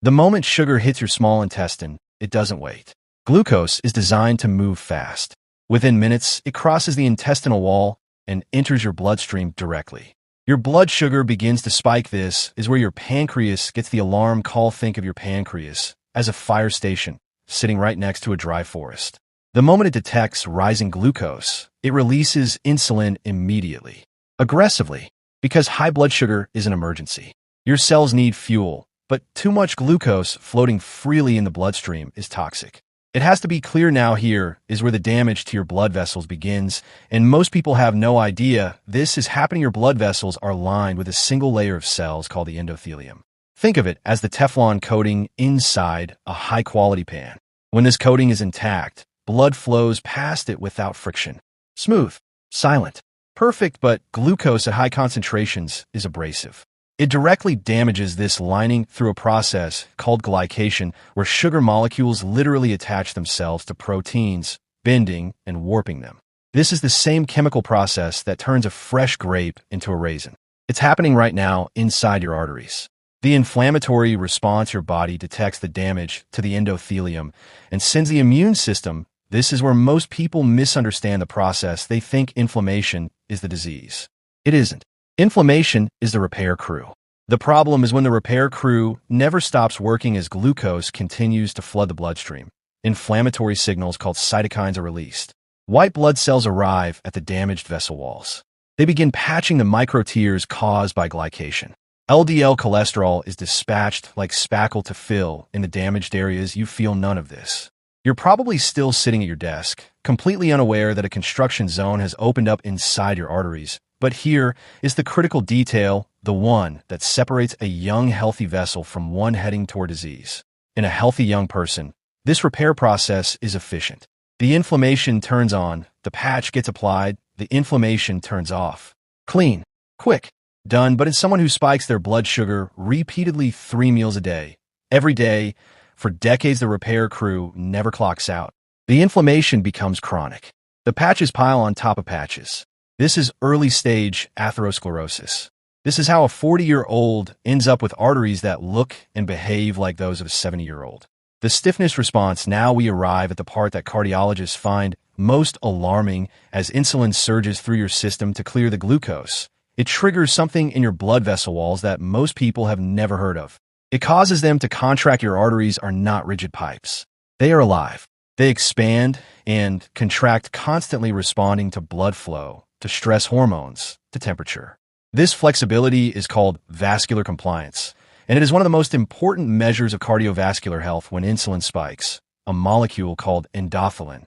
The moment sugar hits your small intestine, it doesn't wait. Glucose is designed to move fast. Within minutes, it crosses the intestinal wall and enters your bloodstream directly. Your blood sugar begins to spike. This is where your pancreas gets the alarm call. Think of your pancreas as a fire station sitting right next to a dry forest. The moment it detects rising glucose, it releases insulin immediately, aggressively, because high blood sugar is an emergency. Your cells need fuel, but too much glucose floating freely in the bloodstream is toxic. It has to be clear now. Here is where the damage to your blood vessels begins, and most people have no idea this is happening. Your blood vessels are lined with a single layer of cells called the endothelium. Think of it as the Teflon coating inside a high-quality pan. When this coating is intact, blood flows past it without friction. Smooth, silent, perfect, but glucose at high concentrations is abrasive. It directly damages this lining through a process called glycation, where sugar molecules literally attach themselves to proteins, bending and warping them. This is the same chemical process that turns a fresh grape into a raisin. It's happening right now inside your arteries. The inflammatory response, your body detects the damage to the endothelium and sends the immune system. This is where most people misunderstand the process. They think inflammation is the disease. It isn't. Inflammation is the repair crew. The problem is when the repair crew never stops working as glucose continues to flood the bloodstream. Inflammatory signals called cytokines are released. White blood cells arrive at the damaged vessel walls. They begin patching the micro tears caused by glycation. LDL cholesterol is dispatched like spackle to fill in the damaged areas. You feel none of this. You're probably still sitting at your desk, completely unaware that a construction zone has opened up inside your arteries. But here is the critical detail, the one that separates a young, healthy vessel from one heading toward disease. In a healthy young person, this repair process is efficient. The inflammation turns on, the patch gets applied, the inflammation turns off. Clean, quick, done. But in someone who spikes their blood sugar repeatedly 3 meals a day, every day, for decades, the repair crew never clocks out. The inflammation becomes chronic. The patches pile on top of patches. This is early-stage atherosclerosis. This is how a 40-year-old ends up with arteries that look and behave like those of a 70-year-old. The stiffness response. Now we arrive at the part that cardiologists find most alarming. As insulin surges through your system to clear the glucose, it triggers something in your blood vessel walls that most people have never heard of. It causes them to contract. Your arteries are not rigid pipes. They are alive. They expand and contract, constantly responding to blood flow, to stress hormones, to temperature. This flexibility is called vascular compliance, and it is one of the most important measures of cardiovascular health. When insulin spikes, a molecule called endothelium,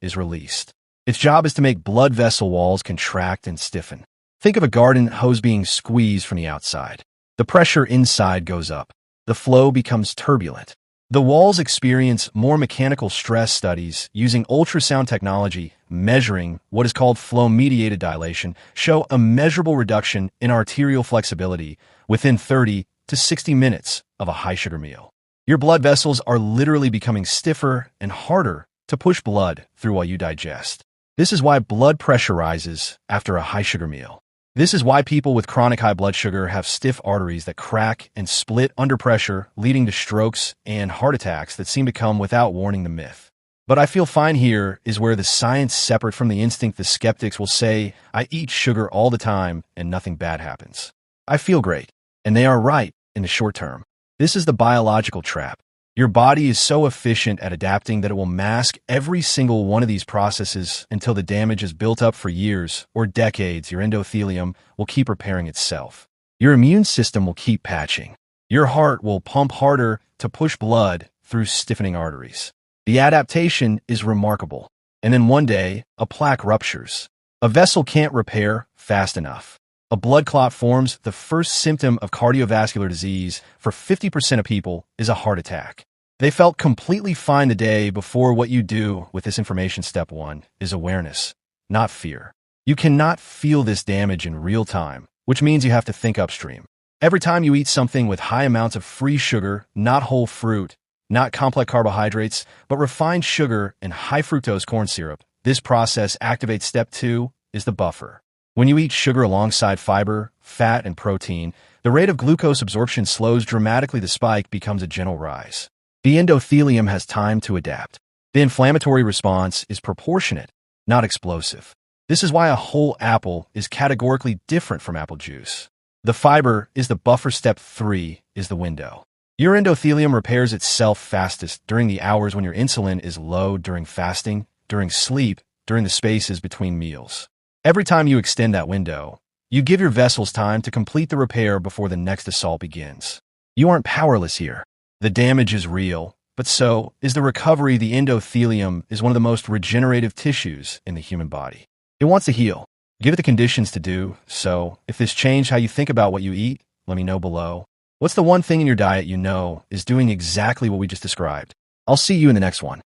is released. Its job is to make blood vessel walls contract and stiffen. Think of a garden hose being squeezed from the outside. The pressure inside goes up. The flow becomes turbulent. The walls experience more mechanical stress. Studies using ultrasound technology measuring what is called flow-mediated dilation show a measurable reduction in arterial flexibility within 30 to 60 minutes of a high-sugar meal. Your blood vessels are literally becoming stiffer and harder to push blood through while you digest. This is why blood pressure rises after a high-sugar meal. This is why people with chronic high blood sugar have stiff arteries that crack and split under pressure, leading to strokes and heart attacks that seem to come without warning. The myth. But I feel fine. Here is where the science separate from the instinct. The skeptics will say, I eat sugar all the time and nothing bad happens. I feel great. And they are right in the short term. This is the biological trap. Your body is so efficient at adapting that it will mask every single one of these processes until the damage is built up for years or decades. Your endothelium will keep repairing itself. Your immune system will keep patching. Your heart will pump harder to push blood through stiffening arteries. The adaptation is remarkable. And then one day, a plaque ruptures. A vessel can't repair fast enough. A blood clot forms. The first symptom of cardiovascular disease for 50% of people is a heart attack. They felt completely fine the day before. What you do with this information. Step 1 is awareness, not fear. You cannot feel this damage in real time, which means you have to think upstream. Every time you eat something with high amounts of free sugar, not whole fruit, not complex carbohydrates, but refined sugar and high fructose corn syrup, this process activates. Step 2 is the buffer. When you eat sugar alongside fiber, fat, and protein, the rate of glucose absorption slows dramatically. The spike becomes a gentle rise. The endothelium has time to adapt. The inflammatory response is proportionate, not explosive. This is why a whole apple is categorically different from apple juice. The fiber is the buffer. Step 3 is the window. Your endothelium repairs itself fastest during the hours when your insulin is low, during fasting, during sleep, during the spaces between meals. Every time you extend that window, you give your vessels time to complete the repair before the next assault begins. You aren't powerless here. The damage is real, but so is the recovery. The endothelium is one of the most regenerative tissues in the human body. It wants to heal. Give it the conditions to do so. If this changed how you think about what you eat, let me know below. What's the one thing in your diet you know is doing exactly what we just described? I'll see you in the next one.